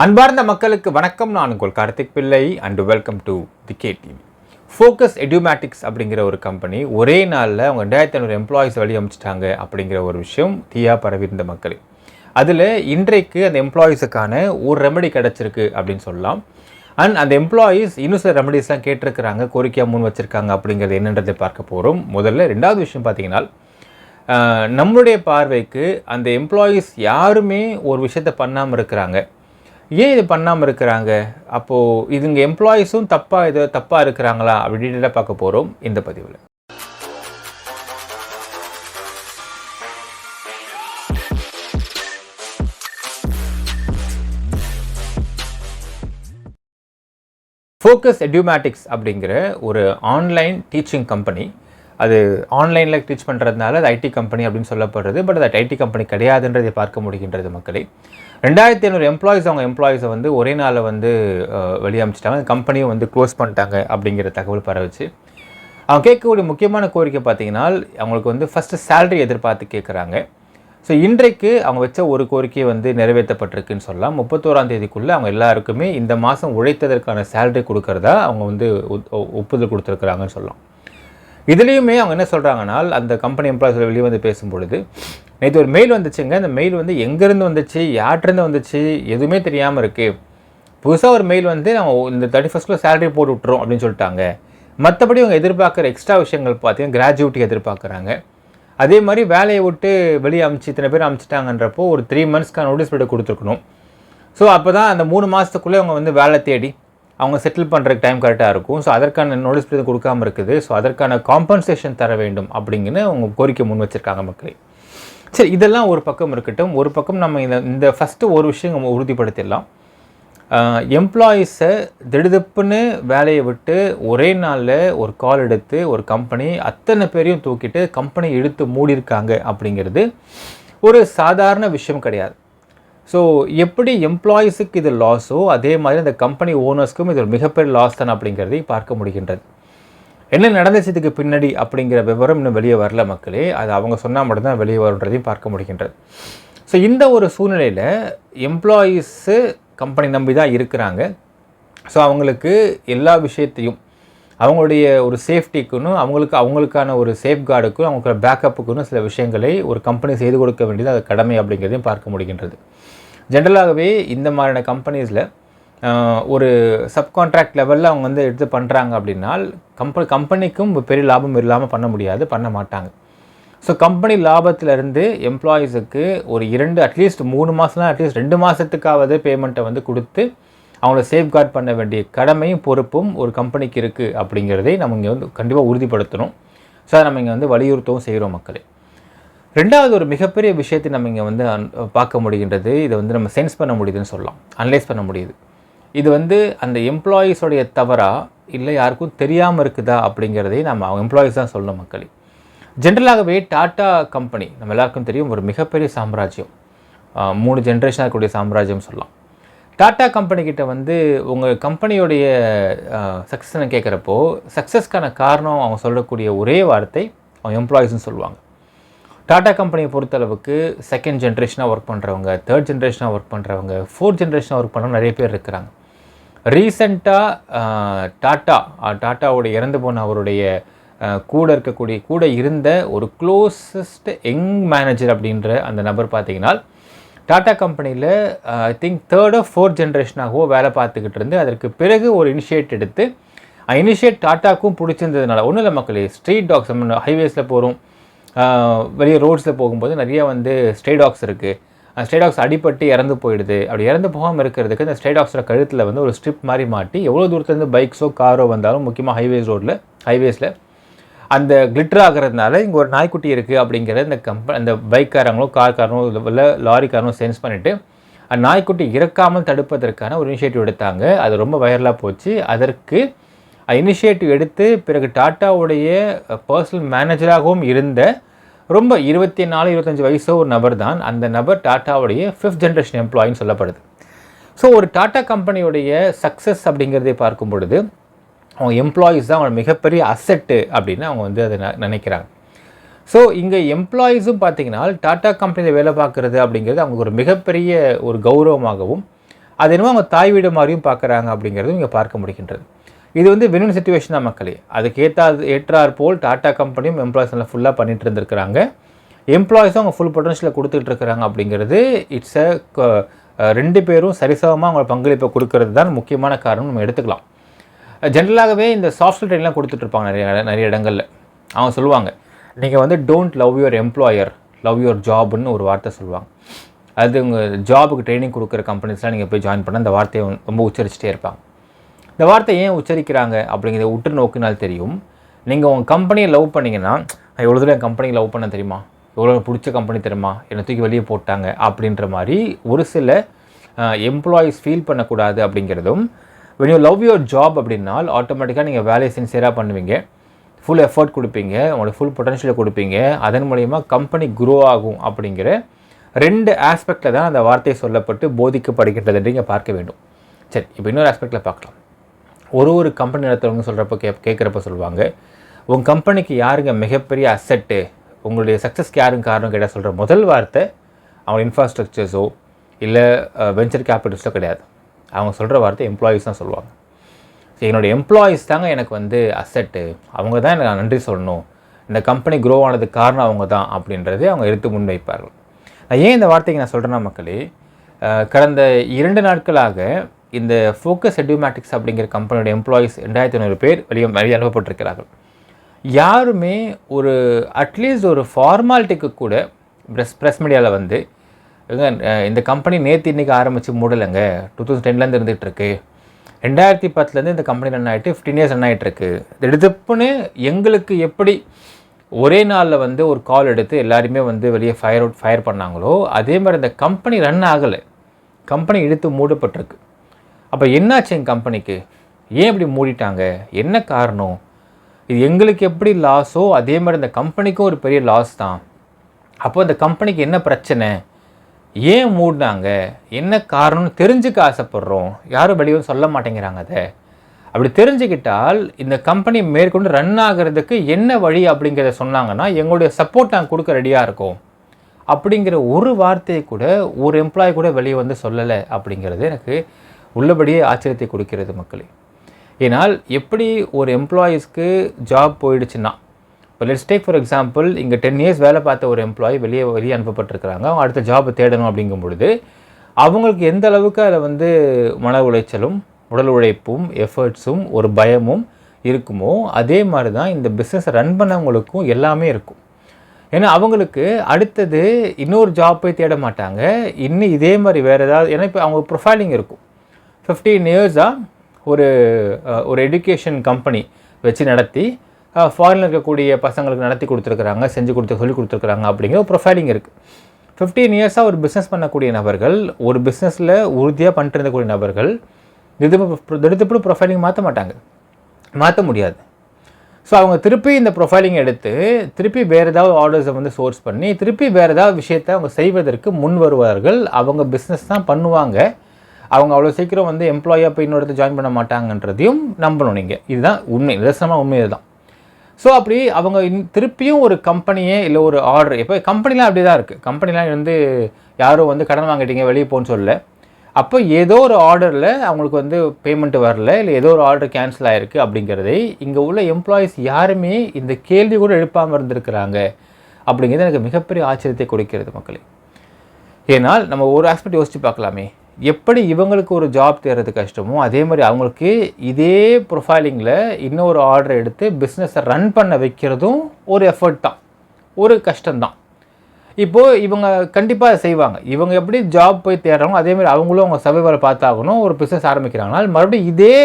அன்பார்ந்த மக்களுக்கு வணக்கம். நான் உங்கள் Karthik Pillai and welcome to the KTV. Focus edumatics அப்படிங்கிற ஒரு கம்பெனி ஒரே நாளில் அவங்க 2500 எம்ப்ளாயிஸ் வெளியே அமைச்சிட்டாங்க அப்படிங்கிற ஒரு விஷயம் தீயா பரவியிருந்த மக்கள். அதில் இன்றைக்கு அந்த எம்ப்ளாயீஸுக்கான ஒரு ரெமெடி கிடச்சிருக்கு அப்படின்னு சொல்லலாம். அண்ட் அந்த எம்ப்ளாயீஸ் இன்னும் சில ரெமெடிஸ்லாம் கேட்டிருக்கிறாங்க, கோரிக்கையாக முன் வச்சுருக்காங்க. அப்படிங்கிறது என்னன்றதை பார்க்க போகிறோம். முதல்ல ரெண்டாவது விஷயம் பார்த்தீங்கன்னா, நம்மளுடைய பார்வைக்கு அந்த எம்ப்ளாயீஸ் யாருமே ஒரு விஷயத்தை பண்ணாமல் இருக்கிறாங்க. ஏன் இது பண்ணாமல் இருக்கிறாங்க? அப்போது இதுங்க எம்ப்ளாயீஸும் தப்பாக இருக்கிறாங்களா அப்படின்னு பார்க்க போகிறோம் இந்த பதிவில். ஃபோக்கஸ் எடியூமேட்டிக்ஸ் அப்படிங்கிற ஒரு ஆன்லைன் டீச்சிங் கம்பெனி. அது ஆன்லைனில் டீச் பண்ணுறதுனால அது ஐடி கம்பெனி அப்படின்னு சொல்லப்படுறது. பட் அது ஐடி கம்பெனி கிடையாதுன்றதை பார்க்க முடிகின்றது மக்களே. 2500 எம்ப்ளாயீஸ் அவங்க எம்ப்ளாயீஸை ஒரே நாளில் வெளியே அமைச்சிட்டாங்க. கம்பெனியும் க்ளோஸ் பண்ணிட்டாங்க அப்படிங்கிற தகவல் பரவச்சு. அவங்க கேட்கக்கூடிய முக்கியமான கோரிக்கை பார்த்தீங்கன்னா, அவங்களுக்கு ஃபஸ்ட்டு சேலரி எதிர்பார்த்து கேட்குறாங்க. ஸோ இன்றைக்கு அவங்க வச்ச ஒரு கோரிக்கை நிறைவேற்றப்பட்டிருக்குன்னு சொல்லலாம். 31ஆம் தேதிக்குள்ளே அவங்க எல்லாருக்குமே இந்த மாதம் உழைத்ததற்கான சேலரி கொடுக்கறதா அவங்க ஒப்புதல் கொடுத்துருக்குறாங்கன்னு சொல்லலாம். இதுலேயுமே அவங்க என்ன சொல்கிறாங்கன்னா, அந்த கம்பெனி எம்ப்ளாயிஸ் வெளியே பேசும்பொழுது, நேற்று ஒரு மெயில் வந்துச்சுங்க. அந்த மெயில் எங்கேருந்து வந்துச்சு, யார்கிட்டருந்து வந்துச்சு, எதுவுமே தெரியாமல் இருக்குது. புதுசாக ஒரு மெயில் நம்ம இந்த 31st சேலரி போட்டு விட்டுறோம் அப்படின்னு சொல்லிட்டாங்க. மற்றபடி அவங்க எதிர்பார்க்குற எக்ஸ்ட்ரா விஷயங்கள் பார்த்தீங்கன்னா, கிராஜுவிட்டி எதிர்பார்க்குறாங்க. அதே மாதிரி வேலையை விட்டு வெளியே இத்தனை பேர் அமைச்சிட்டாங்கன்றப்போ ஒரு 3 மந்த்ஸ்க்கான நோட்டீஸ் பீரியட் கொடுத்துருக்கணும். ஸோ அப்போ தான் அந்த 3 மாதத்துக்குள்ளே அவங்க வேலை தேடி அவங்க செட்டில் பண்ணுறதுக்கு டைம் கரெக்டாக இருக்கும். ஸோ அதற்கான நோட்டீஸ் பீரியட் கொடுக்காமல் இருக்குது. ஸோ அதற்கான காம்பன்சேஷன் தர வேண்டும் அப்படிங்கன்னு அவங்க கோரிக்கை முன் வச்சுருக்காங்க மக்களே. சரி, இதெல்லாம் ஒரு பக்கம் இருக்கட்டும். ஒரு பக்கம் நம்ம இந்த ஃபஸ்ட்டு ஒரு விஷயம் நம்ம உறுதிப்படுத்திடலாம். எம்ப்ளாயீஸை திடுதிப்புன்னு வேலையை விட்டு ஒரே நாளில் ஒரு கால் எடுத்து ஒரு கம்பெனி அத்தனை பேரையும் தூக்கிட்டு கம்பெனி இழுத்து மூடியிருக்காங்க அப்படிங்கிறது ஒரு சாதாரண விஷயம் கிடையாது. ஸோ எப்படி எம்ப்ளாயீஸுக்கு இது லாஸோ அதே மாதிரி அந்த கம்பெனி ஓனர்ஸ்க்கும் இது ஒரு மிகப்பெரிய லாஸ் தான் அப்படிங்கிறதை பார்க்க முடிகின்றது. என்ன நடந்துச்சு இதுக்கு பின்னாடி அப்படிங்கிற விவரம் இன்னும் வெளியே வரல மக்களே. அது அவங்க சொன்னால் மட்டும்தான் வெளியே வருன்றதையும் பார்க்க முடிகின்றது. ஸோ இந்த ஒரு சூழ்நிலையில் எம்ப்ளாயீஸு கம்பெனி நம்பி தான் இருக்கிறாங்க. ஸோ அவங்களுக்கு எல்லா விஷயத்தையும் அவங்களுடைய ஒரு சேஃப்டிக்குன்னு அவங்களுக்கான ஒரு சேஃப்கார்டுக்கும் அவங்களுக்கு பேக்கப்புக்குன்னு சில விஷயங்களை ஒரு கம்பெனி செய்து கொடுக்க வேண்டியது அது கடமை அப்படிங்கிறதையும் பார்க்க முடிகின்றது. ஜென்ரலாகவே இந்த மாதிரியான கம்பெனிஸில் ஒரு சப்கான்ட்ராக்ட் லெவலில் அவங்க எடுத்து பண்ணுறாங்க அப்படின்னால் கம்பெனிக்கும் பெரிய லாபம் இல்லாமல் பண்ண முடியாது, பண்ண மாட்டாங்க. ஸோ கம்பெனி லாபத்திலேருந்து எம்ப்ளாயீஸுக்கு ஒரு அட்லீஸ்ட் 3 மாதம்லாம் அட்லீஸ்ட் 2 மாதத்துக்காவது பேமெண்ட்டை கொடுத்து அவங்கள சேஃப்கார்ட் பண்ண வேண்டிய கடமையும் பொறுப்பும் ஒரு கம்பெனிக்கு இருக்குது அப்படிங்கிறதை நம்ம இங்கே கண்டிப்பாக உறுதிப்படுத்தணும். ஸோ அதை நம்ம இங்கே வலியுறுத்தவும் செய்கிறோம் மக்களே. ரெண்டாவது ஒரு மிகப்பெரிய விஷயத்தை நம்ம இங்கே பார்க்க முடிகின்றது. இதை நம்ம சென்ஸ் பண்ண முடியுதுன்னு சொல்லலாம், அனலைஸ் பண்ண முடியுது. இது அந்த எம்ப்ளாயீஸோடைய தவறா இல்லை யாருக்கும் தெரியாமல் இருக்குதா அப்படிங்கிறதை நம்ம அவங்க எம்ப்ளாயீஸ் தான் சொல்லணும் மக்களே. ஜென்ரலாகவே டாட்டா கம்பெனி நம்ம எல்லாருக்கும் தெரியும், ஒரு மிகப்பெரிய சாம்ராஜ்யம், 3 ஜென்ரேஷனாக இருக்கக்கூடிய சாம்ராஜ்யம் சொல்லலாம். டாட்டா கம்பெனிக்கிட்ட உங்கள் கம்பெனியோடைய சக்ஸஸ்ன்னு கேட்குறப்போ சக்ஸஸ்க்கான காரணம் அவங்க சொல்லக்கூடிய ஒரே வார்த்தை அவங்க எம்ப்ளாயீஸ்ன்னு சொல்லுவாங்க. டாட்டா கம்பெனியை பொறுத்தளவுக்கு 2nd ஜென்ரேஷனாக ஒர்க் பண்ணுறவங்க, 3rd ஜென்ரேஷனாக ஒர்க் பண்ணுறவங்க, 4th ஜென்ரேஷனாக ஒர்க் பண்ணுறவங்க நிறைய பேர் இருக்கிறாங்க. ரீசெண்டாக டாட்டாவோடைய இறந்து போன அவருடைய கூட இருந்த ஒரு க்ளோசஸ்ட் யங் மேனேஜர் அப்படின்ற அந்த நபர் பார்த்தீங்கன்னா டாட்டா கம்பெனியில் I think 3rd or 4th ஜென்ரேஷனாகவோ வேலை பார்த்துக்கிட்டு இருந்து அதற்கு பிறகு ஒரு இனிஷியேட் எடுத்து டாட்டாக்கும் பிடிச்சிருந்ததுனால ஒன்றும் இல்லை மக்களே. ஸ்ட்ரீட் டாக்ஸ் நம்ம ஹைவேஸில் போகிறோம், வெளியே ரோட்ஸில் போகும்போது நிறைய ஸ்ட்ரே டாக்ஸ் இருக்குது. ஸ்ட்ரே டாக்ஸ் அடிபட்டு இறந்து போயிடுது. அப்படி இறந்து போகாமல் இருக்கிறதுக்கு அந்த ஸ்ட்ரே டாக்ஸோட கழுத்தில் ஒரு ஸ்ட்ரிப் மாதிரி மாட்டி எவ்வளோ தூரத்துலேருந்து பைக்ஸோ காரோ வந்தாலும் முக்கியமாக ஹைவேஸில் அந்த கிளிட்டர் ஆகிறதுனால இங்கே ஒரு நாய்க்குட்டி இருக்குது அப்படிங்கிற அந்த பைக்காரங்களோ கார்காரனோ இல்லை லாரிக்காரனோ சென்ஸ் பண்ணிவிட்டு அந்த நாய்க்குட்டி இறக்காமல் தடுப்பதற்கான ஒரு இனிஷியேட்டிவ் எடுத்தாங்க. அது ரொம்ப வைரலாக போச்சு. அதற்கு இனிஷியேட்டிவ் எடுத்து பிறகு டாட்டாவுடைய பர்சனல் மேனேஜராகவும் இருந்த ரொம்ப 24-25 வயசோ ஒரு நபர் தான். அந்த நபர் டாட்டாவுடைய 5th ஜென்ரேஷன் எம்ப்ளாயின்னு சொல்லப்படுது. ஸோ ஒரு டாட்டா கம்பெனியுடைய சக்ஸஸ் அப்படிங்கிறதை பார்க்கும் பொழுது அவங்க எம்ப்ளாயீஸ் தான் அவங்க மிகப்பெரிய அசெட்டு அப்படின்னு அவங்க அதை நினைக்கிறாங்க. ஸோ இங்கே எம்ப்ளாயீஸும் பார்த்திங்கன்னா டாட்டா கம்பெனியில் வேலை பார்க்குறது அப்படிங்கிறது அவங்களுக்கு ஒரு மிகப்பெரிய ஒரு கௌரவமாகவும் அது என்னமோ அவங்க தாய் வீடு மாதிரியும் பார்க்குறாங்க அப்படிங்கிறதும் இங்கே பார்க்க முடிகின்றது. இது வந்து வின் சிச்சுவேஷன் தான் மக்களே. அதுக்கு ஏற்றாற் போல் டாட்டா கம்பெனியும் எம்ப்ளாயிஸ் எல்லாம் ஃபுல்லாக பண்ணிட்டு இருந்திருக்கிறாங்க. எம்ப்ளாயிஸும் அவங்க ஃபுல் பொட்டன்ஷியலை கொடுத்துட்டு இருக்கிறாங்க அப்படிங்கிறது இட்ஸ் ரெண்டு பேரும் சரிசமமாக அவங்களோட பங்களிப்பை கொடுக்கறது தான் முக்கியமான காரணம் நம்ம எடுத்துக்கலாம். ஜென்ரலாகவே இந்த சாஃப்ட்வேர் ட்ரைனிங்லாம் கொடுத்துட்ருப்பாங்க நிறைய இடங்களில். அவங்க சொல்லுவாங்க, நீங்கள் வந்து don't love your employer, love your ஜாப்னு ஒரு வார்த்தை சொல்லுவாங்க. அது உங்கள் ஜாபுக்கு ட்ரைனிங் கொடுக்குற கம்பெனிஸ்லாம் நீங்கள் போய் ஜாயின் பண்ண இந்த வார்த்தையை ரொம்ப உச்சரிச்சுட்டே இருப்பாங்க. இந்த வார்த்தை ஏன் உச்சரிக்கிறாங்க அப்படிங்கிறத உற்று நோக்கினால் தெரியும். நீங்கள் உங்கள் கம்பெனியை லவ் பண்ணிங்கன்னா, எவ்வளோ தூரம் என் கம்பெனியை லவ் பண்ண தெரியுமா, எவ்வளோ பிடிச்ச கம்பெனி தெரியுமா, என்னை தூக்கி வெளியே போட்டாங்க அப்படின்ற மாதிரி ஒரு சில எம்ப்ளாயீஸ் ஃபீல் பண்ணக்கூடாது அப்படிங்கிறதும், when you love your job அப்படின்னால் ஆட்டோமேட்டிக்காக நீங்கள் வேலையை சின்சியராக பண்ணுவீங்க, ஃபுல் எஃபர்ட் கொடுப்பீங்க, உங்களோட ஃபுல் பொட்டன்ஷியலை கொடுப்பீங்க, அதன் மூலயமா கம்பெனி க்ரோ ஆகும் அப்படிங்கிற 2 ஆஸ்பெக்டில் தான் அந்த வார்த்தை சொல்லப்பட்டு போதிக்கப்படுகின்றது என்று இங்கே பார்க்க வேண்டும். சரி, இப்போ இன்னொரு ஆஸ்பெக்டில் பார்க்கலாம். ஒரு கம்பெனி நடத்துகிறவங்க சொல்கிறப்ப கேட்குறப்ப சொல்லுவாங்க, உங்கள் கம்பெனிக்கு யாருங்க மிகப்பெரிய அசெட்டு, உங்களுடைய சக்ஸஸ்க்கு யாருங்க காரணம் கேட்டால் சொல்கிற முதல் வார்த்தை அவங்க இன்ஃப்ராஸ்ட்ரக்சர்ஸோ இல்லை வெஞ்சர் கேபிட்டல்ஸோ கிடையாது. அவங்க சொல்கிற வார்த்தை எம்ப்ளாயீஸ் தான் சொல்லுவாங்க. ஸோ என்னுடைய எம்ப்ளாயீஸ் தாங்க எனக்கு வந்து அசெட்டு, அவங்க தான் எனக்கு நன்றி சொல்லணும், இந்த கம்பெனி க்ரோ ஆனதுக்கு காரணம் அவங்க தான் அப்படின்றதே அவங்க எடுத்து முன்வைப்பார்கள். நான் ஏன் இந்த வார்த்தைக்கு நான் சொல்கிறேன்னா மக்களே, கடந்த 2 நாட்களாக இந்த ஃபோக்கஸ் எடியூமேட்டிக்ஸ் அப்படிங்கிற கம்பெனியோட எம்ப்ளாயீஸ் 2500 பேர் வெளியே அனுப்பப்பட்டிருக்கிறார்கள். யாருமே ஒரு அட்லீஸ்ட் ஒரு ஃபார்மாலிட்டிக்கு கூட ப்ரெஸ் மீடியாவில் வந்து இந்த கம்பெனி நேற்று இன்றைக்கி ஆரம்பித்து மூடலைங்க, 2010 இருந்துகிட்ருக்கு, 2010 இந்த கம்பெனி ரன் ஆகிட்டு 15 இயர்ஸ் ரன் ஆகிட்டுருக்கு, எடுத்துப்புன்னு எங்களுக்கு எப்படி ஒரே நாளில் வந்து ஒரு கால் எடுத்து எல்லாருமே வந்து வெளியே ஃபயர் பண்ணாங்களோ அதே மாதிரி இந்த கம்பெனி ரன் ஆகலை, கம்பெனி இழுத்து மூடப்பட்டிருக்கு. அப்போ என்னாச்சு எங்கள் கம்பெனிக்கு, ஏன் இப்படி மூடிட்டாங்க, என்ன காரணம், இது எங்களுக்கு எப்படி லாஸோ அதே மாதிரி இந்த கம்பெனிக்கும் ஒரு பெரிய லாஸ் தான். அப்போ இந்த கம்பெனிக்கு என்ன பிரச்சனை, ஏன் மூடினாங்க, என்ன காரணம்னு தெரிஞ்சுக்க ஆசைப்படுறோம். யாரும் வெளியே சொல்ல மாட்டேங்கிறாங்க. அதை அப்படி தெரிஞ்சுக்கிட்டால் இந்த கம்பெனி மேற்கொண்டு ரன் ஆகிறதுக்கு என்ன வழி அப்படிங்கிறத சொன்னாங்கன்னா எங்களுடைய சப்போர்ட் நாங்கள் கொடுக்க ரெடியாக இருக்கோம் அப்படிங்கிற ஒரு வார்த்தையை கூட ஒரு எம்ப்ளாயி கூட வெளியே வந்து சொல்லலை அப்படிங்கிறது எனக்கு உள்ளபடியே ஆச்சரியத்தை கொடுக்கிறது மக்களே. ஏன்னால் எப்படி ஒரு எம்ப்ளாயீஸ்க்கு ஜாப் போயிடுச்சுன்னா, இப்போ லெட்ஸ் டேக் ஃபார் எக்ஸாம்பிள், இங்கே 10 இயர்ஸ் வேலை பார்த்த ஒரு எம்ப்ளாயி வெளியே அனுப்பப்பட்டிருக்கிறாங்க. அவங்க அடுத்த ஜாப் தேடணும் அப்படிங்கும் பொழுது அவங்களுக்கு எந்த அளவுக்கு அதில் வந்து மன உளைச்சலும் உடல் உழைப்பும் எஃபர்ட்ஸும் ஒரு பயமும் இருக்குமோ அதே மாதிரி தான் இந்த பிஸ்னஸை ரன் பண்ணவங்களுக்கும் எல்லாமே இருக்கும். ஏன்னா அவங்களுக்கு அடுத்தது இன்னொரு ஜாப் போய் தேட மாட்டாங்க, இன்னும் இதே மாதிரி வேறு ஏதாவது, ஏன்னா இப்போ அவங்க ப்ரொஃபைலிங் இருக்கும். 15 இயர்ஸாக ஒரு எஜுகேஷன் கம்பெனி வச்சு நடத்தி ஃபாரினில் இருக்கக்கூடிய பசங்களுக்கு நடத்தி கொடுத்துருக்குறாங்க, சொல்லி கொடுத்துருக்குறாங்க அப்படிங்கிற ஒரு ப்ரொஃபைலிங் இருக்குது. 15 இயர்ஸாக ஒரு பிஸ்னஸ் பண்ணக்கூடிய நபர்கள், ஒரு பிஸ்னஸில் உறுதியாக பண்ணிட்டு இருந்தக்கூடிய நபர்கள் திடுத்துப்படும் ப்ரொஃபைலிங் மாற்ற முடியாது. ஸோ அவங்க திருப்பி இந்த ப்ரொஃபைலிங் எடுத்து திருப்பி வேறு ஏதாவது ஆர்டர்ஸை வந்து சோர்ஸ் பண்ணி திருப்பி வேறு ஏதாவது விஷயத்தை அவங்க செய்வதற்கு முன் வருவார்கள். அவங்க பிஸ்னஸ் தான் பண்ணுவாங்க. அவங்க அவ்வளோ சீக்கிரம் வந்து எம்ப்ளாயாக போய் இன்னொரு ஜாயின் பண்ண மாட்டாங்கன்றதையும் நம்பணும் நீங்கள். இதுதான் உண்மை, நிதர்சனமாக உண்மை இதுதான். ஸோ அப்படி அவங்க திருப்பியும் ஒரு கம்பெனியே இல்லை ஒரு ஆர்டர், இப்போ கம்பெனிலாம் அப்படி தான் இருக்குது. கம்பெனிலாம் வந்து யாரும் வந்து கடன் வாங்கிட்டீங்க வெளியே போன்னு சொல்ல, அப்போ ஏதோ ஒரு ஆர்டரில் அவங்களுக்கு வந்து பேமெண்ட்டு வரல, இல்லை ஏதோ ஒரு ஆர்டர் கேன்சல் ஆகிருக்கு அப்படிங்கிறதை இங்கே உள்ள எம்ப்ளாயீஸ் யாருமே இந்த கேள்வி கூட எழுப்பாமல் இருந்திருக்கிறாங்க அப்படிங்கிறது எனக்கு மிகப்பெரிய ஆச்சரியத்தை கொடுக்கிறது மக்களே. ஏன்னால் நம்ம ஒரு ஆஸ்பெக்ட் யோசித்து பார்க்கலாமே, எப்படி இவங்களுக்கு ஒரு ஜாப் தேடுறது கஷ்டமோ அதே மாதிரி அவங்களுக்கு இதே ப்ரொஃபைலிங்கில் இன்னொரு ஆர்டரை எடுத்து பிஸ்னஸை ரன் பண்ண வைக்கிறதும் ஒரு எஃபர்ட் தான், ஒரு கஷ்டம்தான். இப்போது இவங்க கண்டிப்பாக செய்வாங்க. இவங்க எப்படி ஜாப் போய் தேடுறாங்க அதேமாதிரி அவங்களும் அவங்க சர்வைவரை பார்த்தாகணும். ஒரு பிஸ்னஸ் ஆரம்பிக்கிறாங்கன்னா மறுபடியும் இதே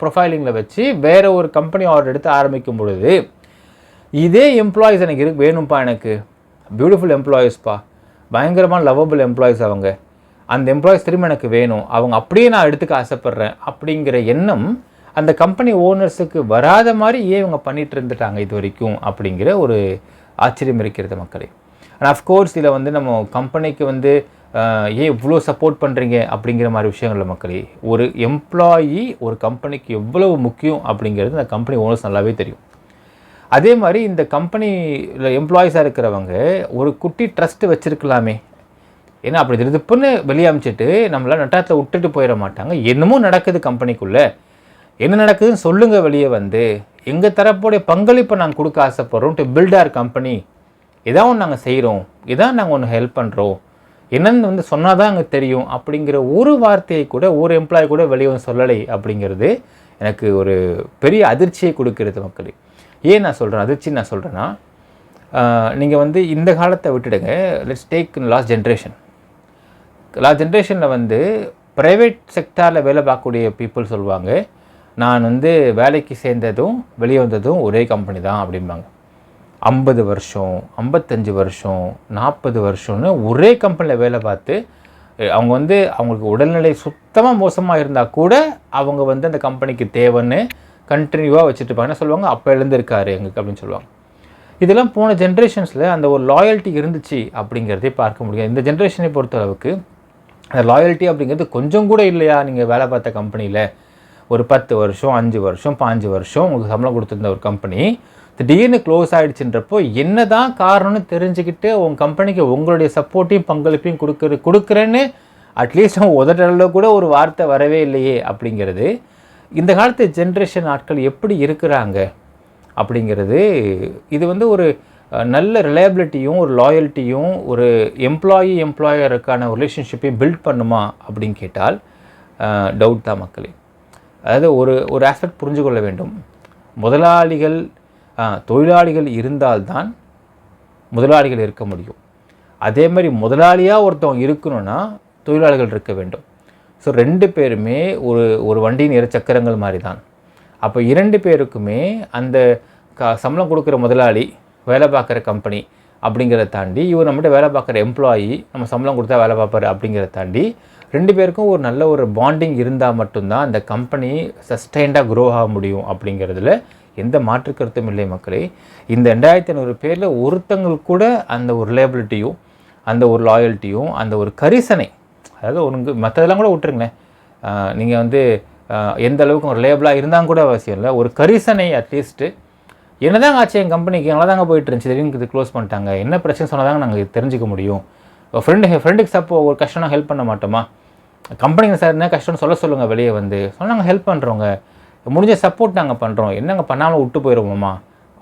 ப்ரொஃபைலிங்கில் வச்சு வேறு ஒரு கம்பெனி ஆர்டர் எடுத்து ஆரம்பிக்கும் பொழுது இதே எம்ப்ளாயீஸ் எனக்கு வேணும்ப்பா, எனக்கு பியூட்டிஃபுல் எம்ப்ளாயீஸ்ப்பா, பயங்கரமான லவ்வபிள் எம்ப்ளாயீஸ், அவங்க அந்த எம்ப்ளாயீஸ் திரும்ப எனக்கு வேணும், அவங்க அப்படியே நான் எடுத்துக்க ஆசைப்பட்றேன் அப்படிங்கிற எண்ணம் அந்த கம்பெனி ஓனர்ஸுக்கு வராத மாதிரி ஏன் இவங்க பண்ணிகிட்டு இருந்துட்டாங்க இது வரைக்கும் அப்படிங்கிற ஒரு ஆச்சரியம் இருக்கிறது மக்களே. அண்ட் அஃப்கோர்ஸ் இதில் வந்து நம்ம கம்பெனிக்கு வந்து ஏன் இவ்வளோ சப்போர்ட் பண்ணுறீங்க அப்படிங்கிற மாதிரி விஷயங்களில் மக்களே, ஒரு எம்ப்ளாயி ஒரு கம்பெனிக்கு எவ்வளவு முக்கியம் அப்படிங்கிறது அந்த கம்பெனி ஓனர்ஸ் நல்லாவே தெரியும். அதே மாதிரி இந்த கம்பெனியில் எம்ப்ளாயீஸாக இருக்கிறவங்க ஒரு குட்டி ட்ரஸ்ட்டு வச்சுருக்கலாமே, ஏன்னா அப்படி திருப்புன்னு வெளியே அமிச்சிட்டு நம்மளால் நட்டாத்தில் விட்டுட்டு போயிட மாட்டாங்க. என்னமோ நடக்குது கம்பெனிக்குள்ளே, என்ன நடக்குதுன்னு சொல்லுங்கள் வெளியே வந்து, எங்கள் தரப்புடைய பங்களிப்பை நாங்கள் கொடுக்க ஆசைப்பட்றோம். டு பில்ட் ஆர் கம்பெனி, இதான் ஒன்று நாங்கள் செய்கிறோம், இதான் நாங்கள் ஒன்று ஹெல்ப் பண்ணுறோம், என்னன்னு வந்து சொன்னால் தான் எங்களுக்கு தெரியும் அப்படிங்கிற ஒரு வார்த்தையை கூட ஒரு எம்ப்ளாயி கூட வெளியே வந்து சொல்லலை அப்படிங்கிறது எனக்கு ஒரு பெரிய அதிர்ச்சியை கொடுக்கிறது மக்களே. ஏன் நான் சொல்கிறேன் அதிர்ச்சி நான் சொல்கிறேன்னா, நீங்கள் வந்து இந்த காலத்தை விட்டுடுங்க. லெட்ஸ் டேக் லாஸ்ட் ஜென்ரேஷனில் வந்து ப்ரைவேட் செக்டாரில் வேலை பார்க்கக்கூடிய பீப்புள் சொல்லுவாங்க, நான் வந்து வேலைக்கு சேர்ந்ததும் வெளியே வந்ததும் ஒரே கம்பெனி தான் அப்படிம்பாங்க. 50 வருஷம் 55 வருஷம் 40 வருஷம்னு ஒரே கம்பெனியில் வேலை பார்த்து அவங்க வந்து அவங்களுக்கு உடல்நிலை சுத்தமாக மோசமாக இருந்தால் கூட அவங்க வந்து அந்த கம்பெனிக்கு தேவைன்னு கண்டினியூவாக வச்சுட்டு இருப்பாங்க. என்ன சொல்லுவாங்க, அப்போ எழுந்திருக்காரு எங்களுக்கு அப்படின்னு சொல்லுவாங்க. இதெல்லாம் போன ஜென்ரேஷன்ஸில் அந்த ஒரு லாயல்ட்டி இருந்துச்சு அப்படிங்கிறதே பார்க்க முடியாது. இந்த ஜென்ரேஷனை பொறுத்தளவுக்கு அந்த லாயல்ட்டி அப்படிங்கிறது கொஞ்சம் கூட இல்லையா? நீங்கள் வேலை பார்த்த கம்பெனியில் ஒரு 10 வருஷம் 5 வருஷம் 5 வருஷம் உங்களுக்கு சம்பளம் கொடுத்துருந்த ஒரு கம்பெனி திடீர்னு க்ளோஸ் ஆகிடுச்சுன்றப்போ என்ன தான் காரணம்னு தெரிஞ்சுக்கிட்டு உங்கள் கம்பெனிக்கு உங்களுடைய சப்போர்ட்டையும் பங்களிப்பையும் கொடுக்குறேன்னு அட்லீஸ்ட் உதட்டளவில் கூட ஒரு வார்த்தை வரவே இல்லையே அப்படிங்கிறது, இந்த காலத்து ஜென்ரேஷன் ஆட்கள் எப்படி இருக்கிறாங்க அப்படிங்கிறது, இது வந்து ஒரு நல்ல ரிலையபிலிட்டியும் ஒரு லாயல்ட்டியும் ஒரு எம்ப்ளாயருக்கான ரிலேஷன்ஷிப்பையும் பில்ட் பண்ணுமா அப்படின்னு கேட்டால் டவுட் தான் மக்களே. அதாவது ஒரு ஆஸ்பெக்ட் புரிஞ்சு கொள்ள வேண்டும். தொழிலாளிகள் இருந்தால்தான் முதலாளிகள் இருக்க முடியும். அதே மாதிரி முதலாளியாக ஒருத்தவங்க இருக்கணும்னா தொழிலாளிகள் இருக்க வேண்டும். ஸோ 2 பேருமே ஒரு வண்டியின் 2 சக்கரங்கள் மாதிரி தான். அப்போ 2 பேருக்குமே அந்த சம்பளம் கொடுக்குற முதலாளி, வேலை பார்க்குற கம்பெனி அப்படிங்கிறத தாண்டி, இவர் நம்மகிட்ட வேலை பார்க்குற எம்ப்ளாயி நம்ம சம்பளம் கொடுத்தா வேலை பார்ப்பார் அப்படிங்கிறத தாண்டி 2 பேருக்கும் ஒரு நல்ல ஒரு பாண்டிங் இருந்தால் மட்டும்தான் அந்த கம்பெனி சஸ்டைண்டாக க்ரோ ஆக முடியும் அப்படிங்கிறதுல எந்த மாற்று கருத்தும் இல்லை மக்களே. இந்த 2500 பேரில் ஒருத்தங்களுக்கு கூட அந்த ஒரு ரிலையபிலிட்டியும் அந்த ஒரு லாயல்ட்டியும் அந்த ஒரு கரிசனை, அதாவது ஒரு மற்றதெல்லாம் கூட விட்டுருங்களேன், நீங்கள் வந்து எந்த அளவுக்கு ரிலையபிளாக இருந்தால் கூட அவசியம் இல்லை, ஒரு கரிசனை அட்லீஸ்ட்டு என்னதாங்க ஆச்சு என் கம்பெனிக்கு நல்லா தாங்க போயிட்டு இருந்துச்சு, திடீர்னு இது க்ளோஸ் பண்ணிட்டாங்க, என்ன பிரச்சனை சொன்னாதாங்க நாங்கள் தெரிஞ்சுக்க முடியும். ஃப்ரெண்டுக்கு சப்போ ஒரு கஷ்டம்னா ஹெல்ப் பண்ண மாட்டோமா? கம்பெனிங்க சார் என்ன கஷ்டம்னு சொல்லுங்கள் வெளியே வந்து சொன்னால் நாங்கள் ஹெல்ப் பண்ணுறோங்க, முடிஞ்ச சப்போர்ட் நாங்கள் பண்ணுறோம், என்னங்க பண்ணாமல் விட்டு போயிடுவோம்மா,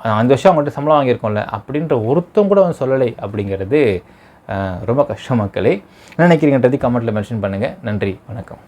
5 வருஷம் அவங்கள்ட்ட சம்பளம் வாங்கியிருக்கோம்ல அப்படின்ற ஒருத்தம் கூட வந்து சொல்லலை அப்படிங்கிறது ரொம்ப கஷ்டம் மக்களே. என்ன நினைக்கிறீங்கன்றது கமெண்ட்டில் மென்ஷன் பண்ணுங்கள். நன்றி, வணக்கம்.